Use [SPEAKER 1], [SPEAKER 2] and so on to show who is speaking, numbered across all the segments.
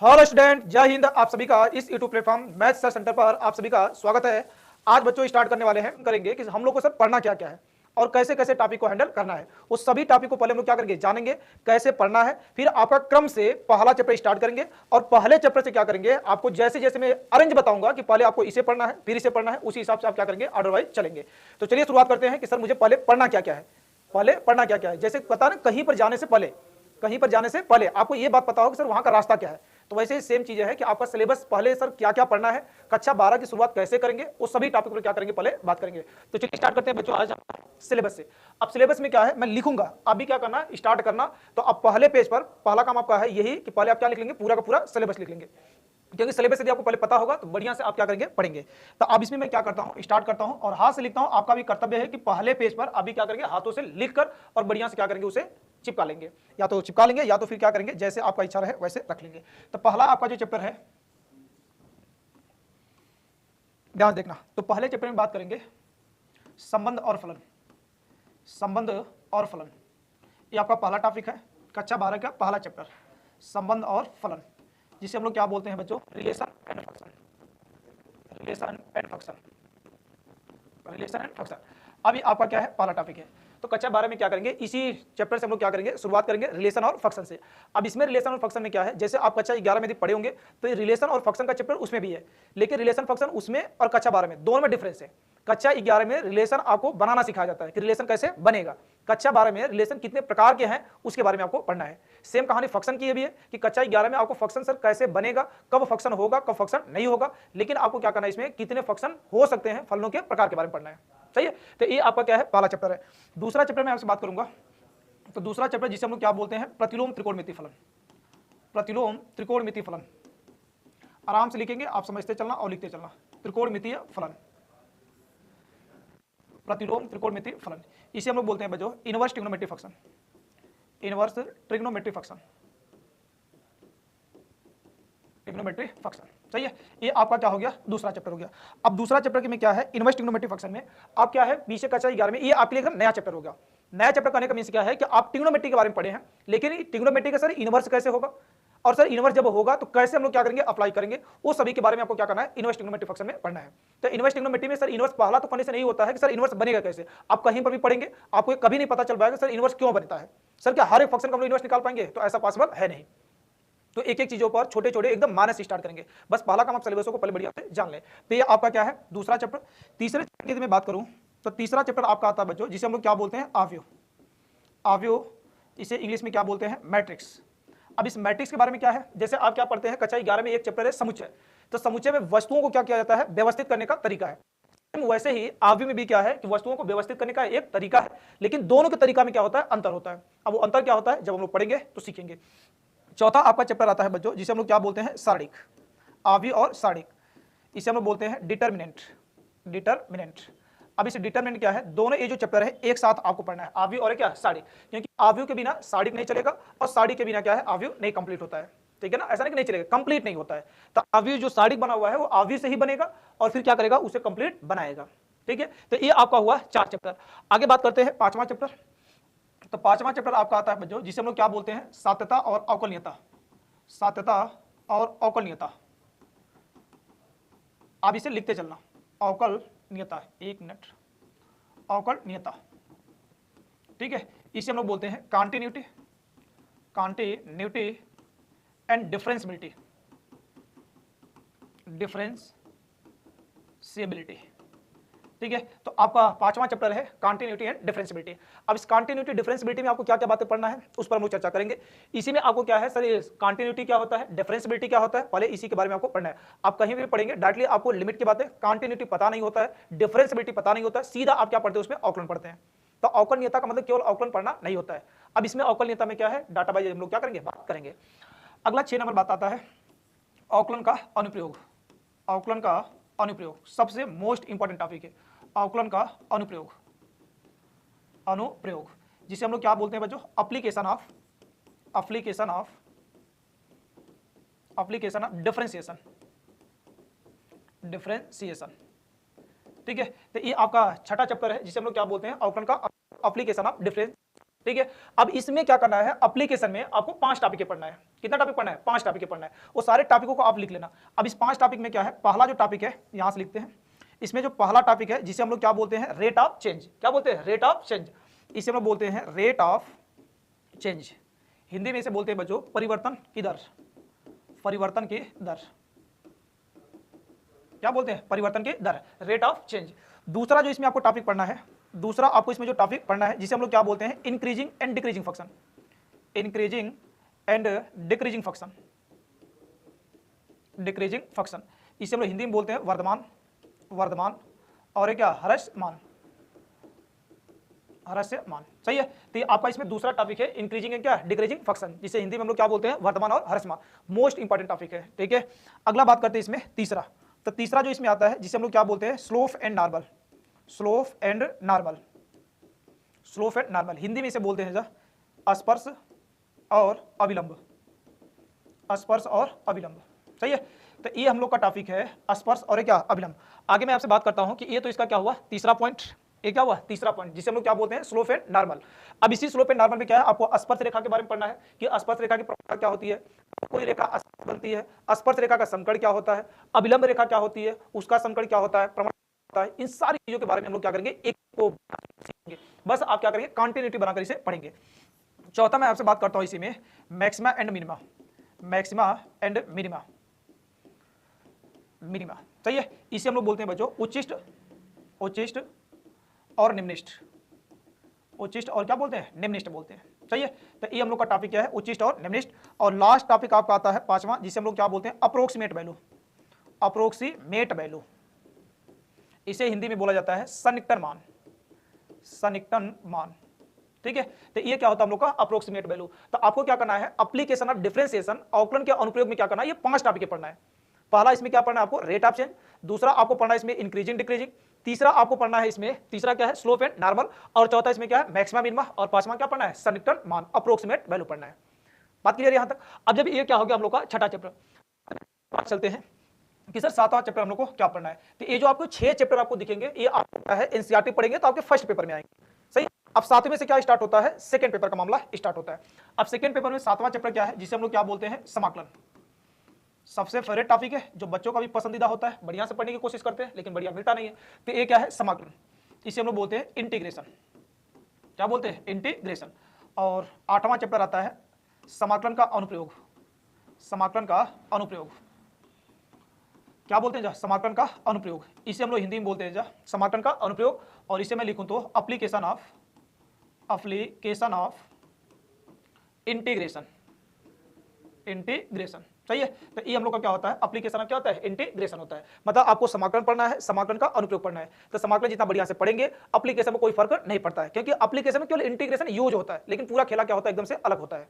[SPEAKER 1] Hello student, जय हिंद। आप सभी का इस YouTube platform math sir centre पर आप सभी का स्वागत है। आज बच्चों स्टार्ट करने वाले हैं करेंगे कि हम लोग को सर पढ़ना क्या क्या है और कैसे कैसे टॉपिक को हैंडल करना है। उस सभी टॉपिक को पहले हम लोग क्या करेंगे, जानेंगे कैसे पढ़ना है। फिर आपका क्रम से पहला चैप्टर स्टार्ट करेंगे और पहले चैप्टर से क्या करेंगे, आपको जैसे जैसे मैं अरेंज बताऊंगा कि पहले आपको इसे पढ़ना है फिर इसे पढ़ना है, उसी हिसाब से आप क्या करेंगे, ऑर्डर वाइज चलेंगे। तो चलिए शुरुआत करते हैं कि सर मुझे पहले पढ़ना क्या क्या है। पहले पढ़ना क्या क्या है, जैसे पता ना कहीं पर जाने से पहले आपको ये बात पता हो कि सर वहां का रास्ता क्या है। तो वैसे ही सेम चीजें है कि आपका सिलेबस पहले सर क्या क्या पढ़ना है, कक्षा 12 की शुरुआत कैसे करेंगे, उस सभी टॉपिक पर क्या करेंगे पहले बात करेंगे। तो चलिए स्टार्ट करते हैं बच्चों आज सिलेबस से। अब सिलेबस में क्या है, मैं लिखूंगा, आप भी क्या करना स्टार्ट करना। तो अब पहले पेज पर पहला काम आपका है यही कि पहले आप क्या लिख लेंगे, पूरा का पूरा सिलेबस लिख लेंगे, क्योंकि सिलेबस यदि आपको पहले पता होगा तो बढ़िया से आप क्या करेंगे, पढ़ेंगे। तो अब इसमें मैं क्या करता हूं, स्टार्ट करता हूं और हाथ से लिखता हूं। आपका भी कर्तव्य है कि पहले पेज पर अभी क्या करेंगे, हाथों से लिखकर और बढ़िया से क्या करेंगे, उसे चिपका लेंगे। या तो चिपका लेंगे या तो फिर क्या करेंगे, जैसे आपका इच्छा रहे वैसे रख लेंगे। तो पहला आपका जो चैप्टर है, ध्यान देखना। तो पहले चैप्टर में बात करेंगे संबंध और फलन। संबंध और फलन ये आपका पहला टॉपिक है, कक्षा 12 का पहला चैप्टर, संबंध और फलन, जिसे हम लोग क्या बोलते हैं बच्चों, relation and function. Relation and function, relation and function. अभी आपका क्या है, पहला टॉपिक है। तो कक्षा 12 में क्या करेंगे, इसी चैप्टर से हम लोग क्या करेंगे, शुरुआत करेंगे रिलेशन और फंक्शन से। अब इसमें रिलेशन और फंक्शन में क्या है, जैसे आप कक्षा 11 में यदि पढ़े होंगे तो रिलेशन और फंक्शन का चैप्टर उसमें भी है, लेकिन रिलेशन फंक्शन उसमें और कक्षा 12 में दोनों में डिफरेंस है। कक्षा 11 में रिलेशन आपको बनाना सिखाया जाता है कि रिलेशन कैसे बनेगा। कक्षा 12 में रिलेशन कितने प्रकार के हैं उसके बारे में आपको पढ़ना है। सेम कहानी फंक्शन की भी है कि कक्षा 11 में आपको फंक्शन सर कैसे बनेगा, कब फंक्शन होगा कब फंक्शन नहीं होगा, लेकिन आपको क्या करना है, इसमें कितने फंक्शन हो सकते हैं, फलनों के प्रकार के बारे में पढ़ना है। सही है। तो ये आपका क्या है, पहला चैप्टर है। दूसरा चैप्टर में आपसे बात करूंगा। तो दूसरा चैप्टर जिसे हम लोग क्या बोलते हैं, प्रतिलोम त्रिकोणमिति फलन। प्रतिलोम त्रिकोणमिति फलन, आराम से लिखेंगे, आप समझते चलना और लिखते चलना। त्रिकोणमितीय फलन, प्रतिलोम त्रिकोणमिति फलन, इसे हम लोग बोलते हैं बच्चों inverse trigonometric function. Inverse trigonometric function, trigonometric function. सही है। ये आपका क्या हो गया, दूसरा चैप्टर हो गया। अब दूसरा चैप्टर में क्या है, इनवर्स ट्रिग्नोमेट्रिक फंक्शन में आप क्या है, पीछे कक्षा 11 में ये आपके लिए नया चैप्टर होगा। नया चैप्टर करने का मीन्स क्या है कि आप ट्रिग्नोमेट्री के बारे में पढ़े हैं, लेकिन ट्रिग्नोमेट्री का सर इनवर्स कैसे होगा, और सर इनवर्स जब होगा तो कैसे हम लोग क्या करेंगे, अप्लाई करेंगे, वो सभी के बारे में आपको क्या करना है, इनवर्स ट्रिग्नोमेट्रिक फंक्शन में पढ़ना है। तो इनवर्स ट्रिग्नोमेट्री में सर इनवर्स पहला तो पढ़ने से नहीं होता है कि सर इनवर्स बनेगा कैसे। आप कहीं पर भी पढ़ेंगे आपको कभी नहीं पता चल पाएगा सर इनवर्स क्यों बनता है। सर क्या हर एक फंक्शन का हम लोग इनवर्स निकाल पाएंगे, तो ऐसा पॉसिबल है नहीं। तो एक एक चीजों पर छोटे छोटे एकदम मानस स्टार्ट करेंगे। बस पहला काम आप सिलेबस को पहले बढ़िया से जान लें। तो ये आपका क्या है, दूसरा चैप्टर। तीसरे चैप्टर की मैं बात करूं तो तीसरा चैप्टर आपका आता है बच्चों जिसे हम लोग क्या बोलते हैं, अवयव। अवयव, इसे इंग्लिश में क्या बोलते हैं, मैट्रिक्स। अब इस मैट्रिक्स के बारे में क्या है, जैसे आप क्या पढ़ते हैं कक्षा 11 में एक चैप्टर है समुच्चय। तो समुच्चय में वस्तुओं को क्या किया जाता है, व्यवस्थित करने का तरीका है। वैसे ही अवयव में भी क्या है कि वस्तुओं को व्यवस्थित करने का एक तरीका है, लेकिन दोनों के तरीका में क्या होता है, अंतर होता है। अब वो अंतर क्या होता है, जब हम लोग पढ़ेंगे तो सीखेंगे। चौथा आपका चैप्टर आता है बच्चों जिसे हम लोग क्या बोलते हैं, सारणिक। अवयव और सारणिक, इसे हम लोग बोलते हैं डिटरमिनेंट। डिटरमिनेंट। अब इस डिटरमिनेंट क्या है, दोनों ये जो चैप्टर है एक साथ आपको पढ़ना है, अवयव और क्या, सारणिक। क्योंकि अवयव के बिना सारणिक नहीं चलेगा और सारणिक के बिना क्या है, अवयव नहीं कंप्लीट होता है। ठीक है ना, ऐसा नहीं चलेगा, कंप्लीट नहीं होता है। तो अवयव जो सारणिक बना हुआ है वो अवयव से ही बनेगा और फिर क्या करेगा, उसे कंप्लीट बनाएगा। ठीक है। तो ये आपका हुआ 4 चैप्टर। आगे बात करते हैं पांचवा चैप्टर। तो पांचवा चैप्टर आपका आता है बच्चों जिसे हम लोग क्या बोलते हैं, सात्यता और अवकलनीयता। सात्यता और अवकलनीयता, आप इसे लिखते चलना, अवकलनीयता, एक मिनट, अवकलनीयता। ठीक है। इसे हम लोग बोलते हैं continuity, continuity and differentiability, differentiability. ठीक है। तो आपका पांचवा चैप्टर है कॉन्टिन्यूटी एंड डिफरेंशियबिलिटी। अब इस कॉन्टिन्यूटी डिफरेंशियबिलिटी में आपको क्या क्या बातें पढ़ना है उस पर हम लोग चर्चा करेंगे। इसी में आपको क्या है सर, कॉन्टिन्यूटी क्या होता है, डिफरेंशियबिलिटी क्या होता है, पहले इसी के बारे में आपको पढ़ना है। आप कहीं भी पढ़ेंगे डायरेक्टली आपको लिमिट की बातें, कॉन्टिन्यूटी पता नहीं होता है, डिफरेंशियबिलिटी पता नहीं होता है, सीधा आप क्या पढ़ते हैं उसमें अवकलन पढ़ते हैं। तो अवकलनीयता का मतलब केवल अवकलन पढ़ना नहीं होता है। अब इसमें अवकलनीयता में क्या है, डाटा वाइज हम लोग क्या करेंगे, बात करेंगे। अगला 6 नंबर बात आता है अवकलन का अनुप्रयोग। अवकलन का अनुप्रयोग सबसे मोस्ट इंपॉर्टेंट टॉपिक है, अवकलन का अनुप्रयोग। अनुप्रयोग जिसे हम लोग क्या बोलते हैं बच्चों, application of, application of, application of differentiation, differentiation. ठीक है। तो ये आपका छठा चैप्टर है जिसे हम लोग क्या बोलते हैं, अवकलन का एप्लीकेशन ऑफ डिफरेंस। ठीक है। अब इसमें क्या करना है, एप्लीकेशन में आपको 5 टॉपिक पढ़ना है। कितना टॉपिक पढ़ना है? 5 टॉपिक पढ़ना है। वो सारे टॉपिकों को आप लिख लेना। अब इस 5 टॉपिक में क्या है, पहला जो टॉपिक है यहां से लिखते हैं, इसमें जो पहला टॉपिक है जिसे हम लोग क्या बोलते हैं, रेट ऑफ चेंज। क्या बोलते हैं? Rate of change. इसे हम लोग बोलते हैं रेट ऑफ चेंज। हिंदी में इसे बोलते हैं बच्चों परिवर्तन की दर। परिवर्तन की दर क्या बोलते हैं? परिवर्तन की दर, रेट ऑफ चेंज। दूसरा जो इसमें आपको टॉपिक पढ़ना है, दूसरा आपको इसमें जो टॉपिक पढ़ना है जिसे हम लोग क्या बोलते हैं, increasing and decreasing function. Increasing and decreasing function. Decreasing function इसे हम लोग हिंदी में बोलते हैं वर्धमान, वर्धमान और ये क्या, ह्रासमान, ह्रासमान। सही है। तो ये आपका इसमें दूसरा टॉपिक है इंक्रीजिंग एंड क्या, डिक्रीजिंग फंक्शन, जिसे हिंदी में हम लोग क्या बोलते हैं, वर्धमान और ह्रासमान। मोस्ट इंपॉर्टेंट टॉपिक है। ठीक है, अगला बात करते हैं इसमें तीसरा। तो तीसरा जो इसमें आता है जिसे हम लोग क्या बोलते हैं, slope and normal. Slope and normal. Slope and normal Hindi में इसे बोलते हैं स्पर्श और अविलंब। स्पर्श और अविलंब। सही है। तो ये हम लोग का टॉपिक है स्पर्श और क्या, अविलंब। आगे मैं आपसे बात करता हूं कि ये तो इसका क्या हुआ, तीसरा पॉइंट। ये क्या हुआ, तीसरा पॉइंट, जिसे हम लोग क्या बोलते हैं, स्लोप एंड नॉर्मल। अब इसी स्लोप एंड नॉर्मल में क्या है, आपको स्पर्श रेखा के बारे में पढ़ना है कि स्पर्श रेखा की प्रकार क्या होती है, कोई रेखा स्पर्श बनती है, स्पर्श रेखा का समकड़ क्या होता है, अविलंब रेखा क्या होती है, उसका समकड़ क्या होता है, प्रमाण होता है। इन सारी चीजों के बारे में हम लोग क्या करेंगे, एक को सीखेंगे। बस आप क्या करेंगे, कंटिन्यूटी बनाकर इसे पढ़ेंगे। चौथा मैं आपसे बात करता हूं इसी में maxima and minima. Maxima and minima. Minima. सही है। इसे हम लोग बोलते हैं बच्चों उच्चिष्ट, उच्चिष्ट और निम्निष्ठ। उच्चिष्ट और क्या बोलते हैं, निम्निष्ठ बोलते हैं। सही है। तो ये हम लोग का टॉपिक क्या है, उच्चिष्ट और निम्निष्ठ। और लास्ट टॉपिक आपका आता है पांचवा, जिसे हम लोग क्या बोलते हैं, अप्रोक्सीमेट वैल्यू। अप्रोक्सीमेट वैल्यू इसे हिंदी में बोला जाता है सन्निकटन मान। सन्निकटन मान। ठीक है। तो ये क्या होता है हम लोग का अप्रोक्सीमेट वैल्यू। तो आपको क्या करना है, एप्लीकेशन ऑफ डिफरेंशिएशन, अवकलन के अनुप्रयोग में क्या करना है, ये 5 टॉपिक पढ़ना है। पहला इसमें क्या पढ़ना है आपको, रेट ऑफ चेंज। दूसरा आपको पढ़ना है इसमें इंक्रीजिंग डिक्रीजिंग। तीसरा आपको पढ़ना है इसमें, तीसरा क्या है, स्लोप एंड नॉर्मल। और चौथा इसमें क्या है, मैक्सिमा मिनिमा। और पांचवा क्या पढ़ना है, सन्निकटन मान, अप्रोक्सीमेट वैल्यू पढ़ना है। बात क्लियर है यहां तक। अब जब ये क्या हो गया हम लोग का छठा चैप्टर, चलते हैं कि सर 7वां चैप्टर हम लोग को क्या पढ़ना है। तो ये जो आपको 6 चैप्टर आपको दिखेंगे, ये आपको क्या है, एनसीईआरटी पढ़ेंगे तो आपके फर्स्ट पेपर में आएंगे। सही। अब 7वें में से क्या स्टार्ट होता है, सेकंड पेपर का मामला स्टार्ट होता है। अब सेकंड पेपर में 7वां चैप्टर क्या है, जिसे हम लोग क्या बोलते हैं, समाकलन। सबसे फेवरेट टॉपिक है, जो बच्चों का भी पसंदीदा होता है, बढ़िया से पढ़ने की कोशिश करते हैं लेकिन बढ़िया मिलता नहीं है। तो ये क्या है, समाकलन। इसे हम लोग बोलते हैं इंटीग्रेशन। क्या बोलते हैं, इंटीग्रेशन। और 8वां चैप्टर आता है समाकलन का अनुप्रयोग। समाकलन का अनुप्रयोग क्या बोलते हैं, समाकलन का अनुप्रयोग। इसे हम लोग हिंदी में बोलते हैं समाकलन का अनुप्रयोग। और इसे मैं लिखूं तो एप्लीकेशन ऑफ इंटीग्रेशन। इंटीग्रेशन। सही है। तो ये हम लोग का क्या होता है, एप्लीकेशन ऑफ क्या होता है, इंटीग्रेशन होता है। मतलब आपको समाकलन पढ़ना है, समाकलन का अनुप्रयोग पढ़ना है। तो समाकलन जितना बढ़िया से पढ़ेंगे, एप्लीकेशन में कोई फर्क नहीं पड़ता है, क्योंकि एप्लीकेशन में केवल इंटीग्रेशन यूज होता है, लेकिन पूरा खेला क्या होता है, एकदम से अलग होता है।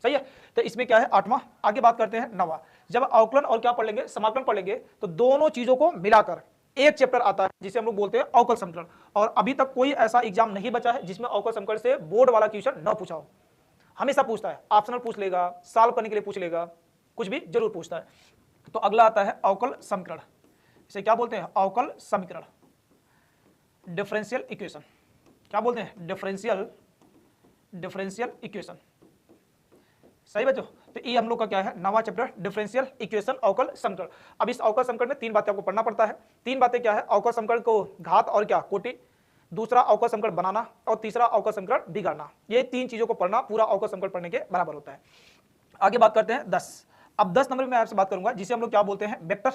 [SPEAKER 1] सही है। तो इसमें क्या है 8वां। आगे बात करते हैं 9वां। जब अवकलन और क्या पढ़ लेंगे, समाकलन पढ़ लेंगे, तो दोनों चीजों को मिलाकर एक चैप्टर आता है जिसे हम लोग बोलते हैं अवकल समीकरण। और अभी तक कोई ऐसा एग्जाम नहीं बचा है जिसमें अवकल समीकरण से बोर्ड वाला क्वेश्चन न पूछा हो। हमेशा पूछता है, ऑप्शनल पूछ लेगा, सॉल्व करने के लिए पूछ लेगा, कुछ भी जरूर पूछता है। तो अगला आता है अवकल समीकरण। इसे क्या बोलते हैं, अवकल समीकरण, डिफरेंशियल इक्वेशन। क्या बोलते हैं, डिफरेंशियल इक्वेशन। सही बच्चों। तो ये हम लोग का क्या है, 9वां चैप्टर, डिफरेंशियल इक्वेशन, अवकल समीकरण। अब इस अवकल समीकरण में 3 बातें आपको पढ़ना पड़ता है। 3 बातें क्या है, अवकल समीकरण को घात और क्या, कोटि। दूसरा अवकल समीकरण बनाना। और तीसरा अवकल समीकरण बिगाड़ना। ये 3 चीजों को पढ़ना पूरा अवकल समीकरण पढ़ने के बराबर होता है। आगे बात करते हैं 10। अब 10 नंबर में मैं आपसे बात करूंगा जिसे हम लोग क्या बोलते हैं, वेक्टर।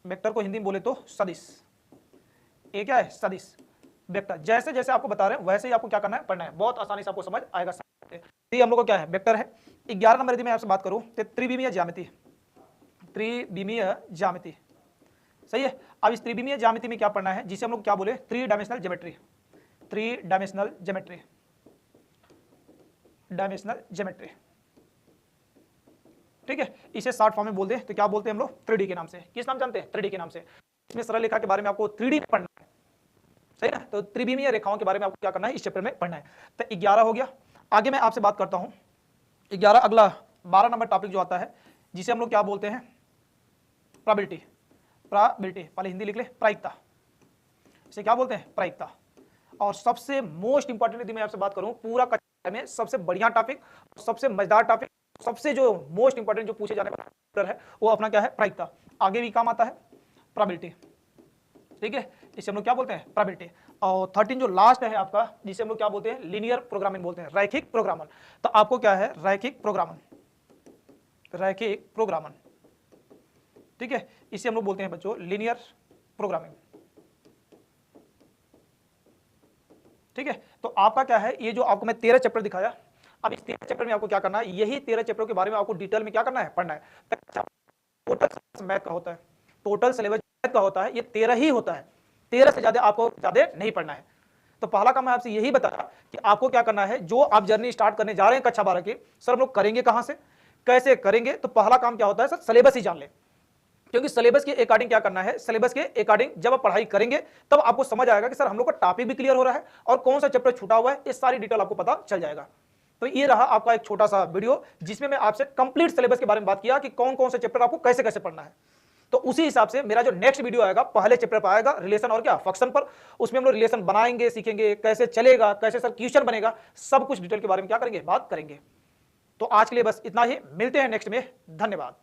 [SPEAKER 1] वेक्टर को हिंदी में बोले तो सदिश। ये क्या है, सदिश, वेक्टर। जैसे जैसे आपको बता रहे हैं वैसे ही आपको क्या करना है, पढ़ना है। बहुत आसानी से आपको समझ आएगा। ये हम लोग को क्या है, वेक्टर है। 11 नंबर यदि मैं आपसे बात करूं तो त्रिविमीय ज्यामिति। त्रिविमीय ज्यामिति। सही है। अब इस त्रिविमीय ज्यामिति में क्या पढ़ना है, जिसे हम लोग क्या बोले, 3 dimensional geometry. 3 dimensional geometry. Dimensional geometry. ठीक है। इसे शॉर्ट फॉर्म में बोल दे तो क्या बोलते हैं हम लोग, 3D के नाम से। किस नाम जानते हैं, 3D के नाम से। इसमें सरल रेखा के बारे में आपको 3D में पढ़ना है। सही ना। तो त्रिविमीय रेखाओं के बारे में आपको क्या करना है, इस चैप्टर में पढ़ना है। तो 11 हो गया। आगे मैं आपसे बात करता हूं 11। अगला 12 नंबर टॉपिक जो आता है जिसे हम लोग क्या बोलते हैं, प्रोबेबिलिटी। प्रोबेबिलिटी पहले हिंदी लिख ले, प्रायिकता। इसे क्या बोलते हैं, प्रायिकता। और सबसे मोस्ट इंपॉर्टेंट यदि मैं आपसे बात करूं पूरा कक्षा में सबसे बढ़िया टॉपिक, सबसे मजेदार टॉपिक, सबसे जो मोस्ट इंपॉर्टेंट जो पूछे जाने वाला चैप्टर है वो अपना क्या है, प्रायिकता। आगे भी काम आता है प्रोबेबिलिटी, ठीक है, इसे हम लोग क्या बोलते हैं, प्रोबेबिलिटी। और 13 जो लास्ट है आपका, जिसे हम लोग क्या बोलते हैं, लीनियर प्रोग्रामिंग बोलते हैं, रैखिक प्रोग्रामन। तो आपको क्या है, रैखिक प्रोग्रामन, रैखिक प्रोग्रामन, ठीक है, इसे हम लोग बोलते हैं बच्चों लीनियर प्रोग्रामिंग, ठीक है। तो आपका क्या है, ये जो आपको मैं 13 चैप्टर दिखाया, अब इस 13 चैप्टर में आपको क्या करना है, यही 13 चैप्टर के बारे में आपको डिटेल में क्या करना है, पढ़ना है। टोटल मैथ का होता है, टोटल सिलेबस मैथ का होता है, ये 13 ही होता है, 13 से ज्यादा आपको ज्यादा नहीं पढ़ना है। तो पहला काम मैं आपसे यही बताया कि आपको क्या करना है, जो आप जर्नी स्टार्ट करने जा रहे हैं कक्षा 12 की, सर हम लोग करेंगे कहां से, कैसे करेंगे, तो पहला काम क्या होता है सर, सिलेबस ही जान ले। क्योंकि सिलेबस के अकॉर्डिंग क्या करना है, सिलेबस के अकॉर्डिंग जब आप पढ़ाई करेंगे तब आपको समझ आएगा कि सर हम लोग का टॉपिक भी क्लियर हो रहा है और कौन सा चैप्टर छूटा हुआ है, ये सारी डिटेल आपको पता चल जाएगा। तो ये रहा आपका एक छोटा सा वीडियो जिसमें मैं आपसे कंप्लीट सिलेबस के बारे में बात किया कि कौन कौन से चैप्टर आपको कैसे कैसे पढ़ना है। तो उसी हिसाब से मेरा जो नेक्स्ट वीडियो आएगा पहले चैप्टर पर आएगा, रिलेशन और क्या, फंक्शन पर। उसमें हम लोग रिलेशन बनाएंगे, सीखेंगे कैसे चलेगा, कैसे सर क्वेश्चन बनेगा, सब कुछ डिटेल के बारे में क्या करेंगे, बात करेंगे। तो आज के लिए बस इतना ही, मिलते हैं नेक्स्ट में, धन्यवाद।